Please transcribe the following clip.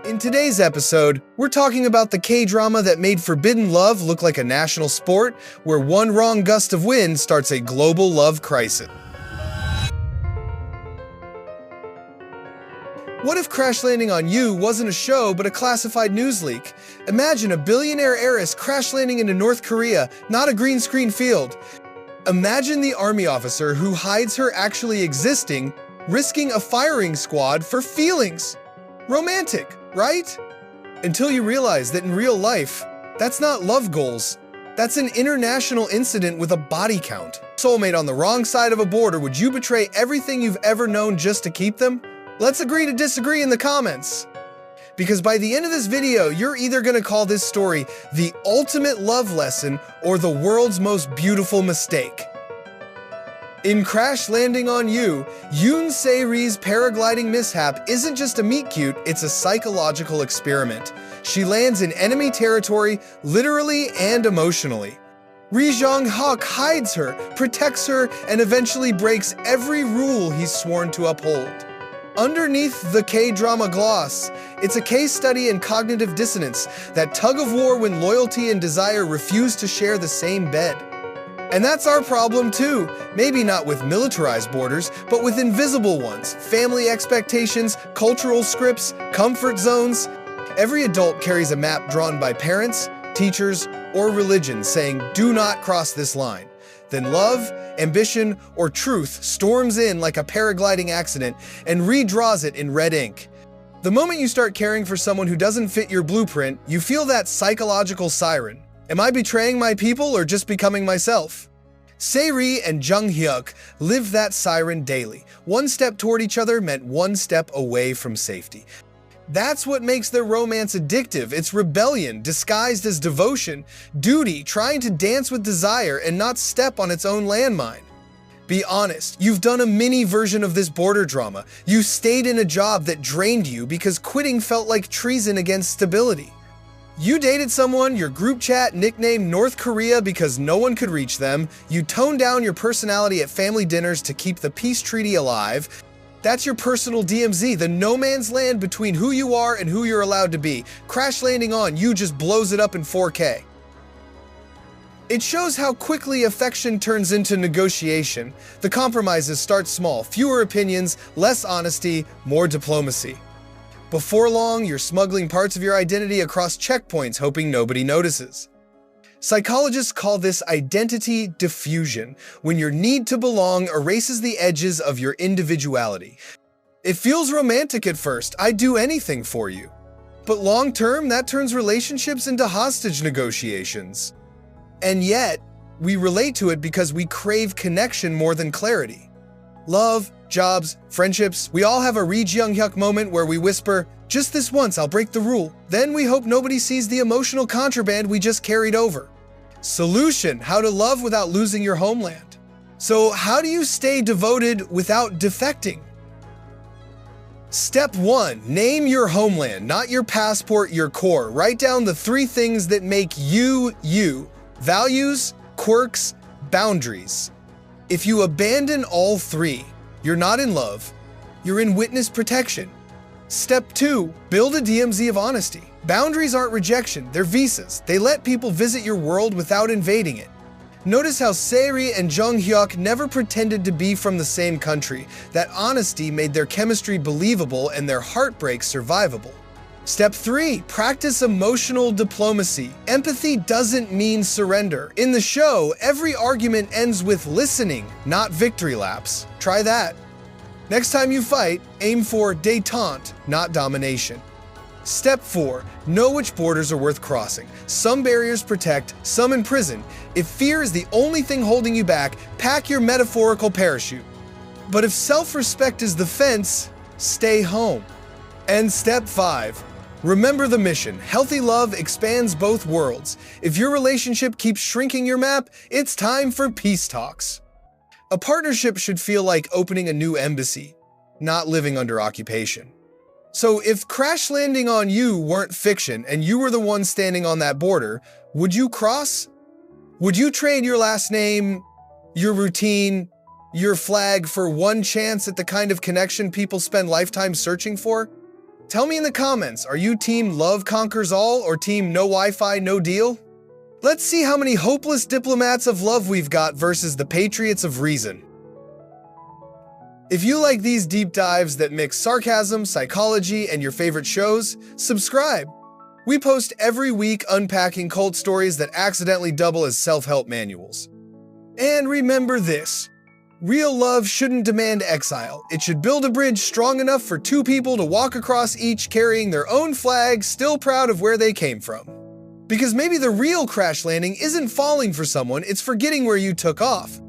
In today's episode, we're talking about the K-drama that made forbidden love look like a national sport, where one wrong gust of wind starts a global love crisis. What if Crash Landing on You wasn't a show but a classified news leak? Imagine a billionaire heiress crash landing into North Korea, not a green screen field. Imagine the army officer who hides her actually existing, risking a firing squad for feelings. Romantic, right? Until you realize that in real life, that's not love goals. That's an international incident with a body count. Soulmate on the wrong side of a border, would you betray everything you've ever known just to keep them? Let's agree to disagree in the comments. Because by the end of this video, you're either gonna call this story the ultimate love lesson or the world's most beautiful mistake. In Crash Landing on You, Yoon Se-ri's paragliding mishap isn't just a meet-cute, it's a psychological experiment. She lands in enemy territory, literally and emotionally. Jeong-hyeok hides her, protects her, and eventually breaks every rule he's sworn to uphold. Underneath the K-drama gloss, it's a case study in cognitive dissonance, that tug-of-war when loyalty and desire refuse to share the same bed. And that's our problem too. Maybe not with militarized borders, but with invisible ones. Family expectations, cultural scripts, comfort zones. Every adult carries a map drawn by parents, teachers, or religion saying, "Do not cross this line." Then love, ambition, or truth storms in like a paragliding accident and redraws it in red ink. The moment you start caring for someone who doesn't fit your blueprint, you feel that psychological siren. Am I betraying my people or just becoming myself? Se-ri and Jeong-hyeok live that siren daily. One step toward each other meant one step away from safety. That's what makes their romance addictive. It's rebellion disguised as devotion, duty trying to dance with desire and not step on its own landmine. Be honest, you've done a mini version of this border drama. You stayed in a job that drained you because quitting felt like treason against stability. You dated someone your group chat nicknamed North Korea because no one could reach them. You toned down your personality at family dinners to keep the peace treaty alive. That's your personal DMZ, the no man's land between who you are and who you're allowed to be. Crash Landing on You just blows it up in 4K. It shows how quickly affection turns into negotiation. The compromises start small, fewer opinions, less honesty, more diplomacy. Before long, you're smuggling parts of your identity across checkpoints, hoping nobody notices. Psychologists call this identity diffusion, when your need to belong erases the edges of your individuality. It feels romantic at first, I'd do anything for you. But long-term, that turns relationships into hostage negotiations. And yet, we relate to it because we crave connection more than clarity. Love, jobs, friendships, we all have a Jeong-hyeok moment where we whisper, "Just this once, I'll break the rule." Then we hope nobody sees the emotional contraband we just carried over. Solution: how to love without losing your homeland. So how do you stay devoted without defecting? Step 1, name your homeland, not your passport, your core. Write down the 3 things that make you, you. Values, quirks, boundaries. If you abandon all 3, you're not in love, you're in witness protection. Step 2, build a DMZ of honesty. Boundaries aren't rejection, they're visas. They let people visit your world without invading it. Notice how Se-ri and Jeong-hyeok never pretended to be from the same country. That honesty made their chemistry believable and their heartbreak survivable. Step 3, practice emotional diplomacy. Empathy doesn't mean surrender. In the show, every argument ends with listening, not victory laps. Try that. Next time you fight, aim for détente, not domination. Step 4, know which borders are worth crossing. Some barriers protect, some imprison. If fear is the only thing holding you back, pack your metaphorical parachute. But if self-respect is the fence, stay home. And step 5, remember the mission. Healthy love expands both worlds. If your relationship keeps shrinking your map, it's time for peace talks. A partnership should feel like opening a new embassy, not living under occupation. So if Crash Landing on You weren't fiction and you were the one standing on that border, would you cross? Would you trade your last name, your routine, your flag for one chance at the kind of connection people spend lifetimes searching for? Tell me in the comments, are you team love conquers all or team no Wi-Fi, no deal? Let's see how many hopeless diplomats of love we've got versus the patriots of reason. If you like these deep dives that mix sarcasm, psychology, and your favorite shows, subscribe. We post every week unpacking cult stories that accidentally double as self-help manuals. And remember this. Real love shouldn't demand exile. It should build a bridge strong enough for two people to walk across, each carrying their own flag, still proud of where they came from. Because maybe the real crash landing isn't falling for someone, it's forgetting where you took off.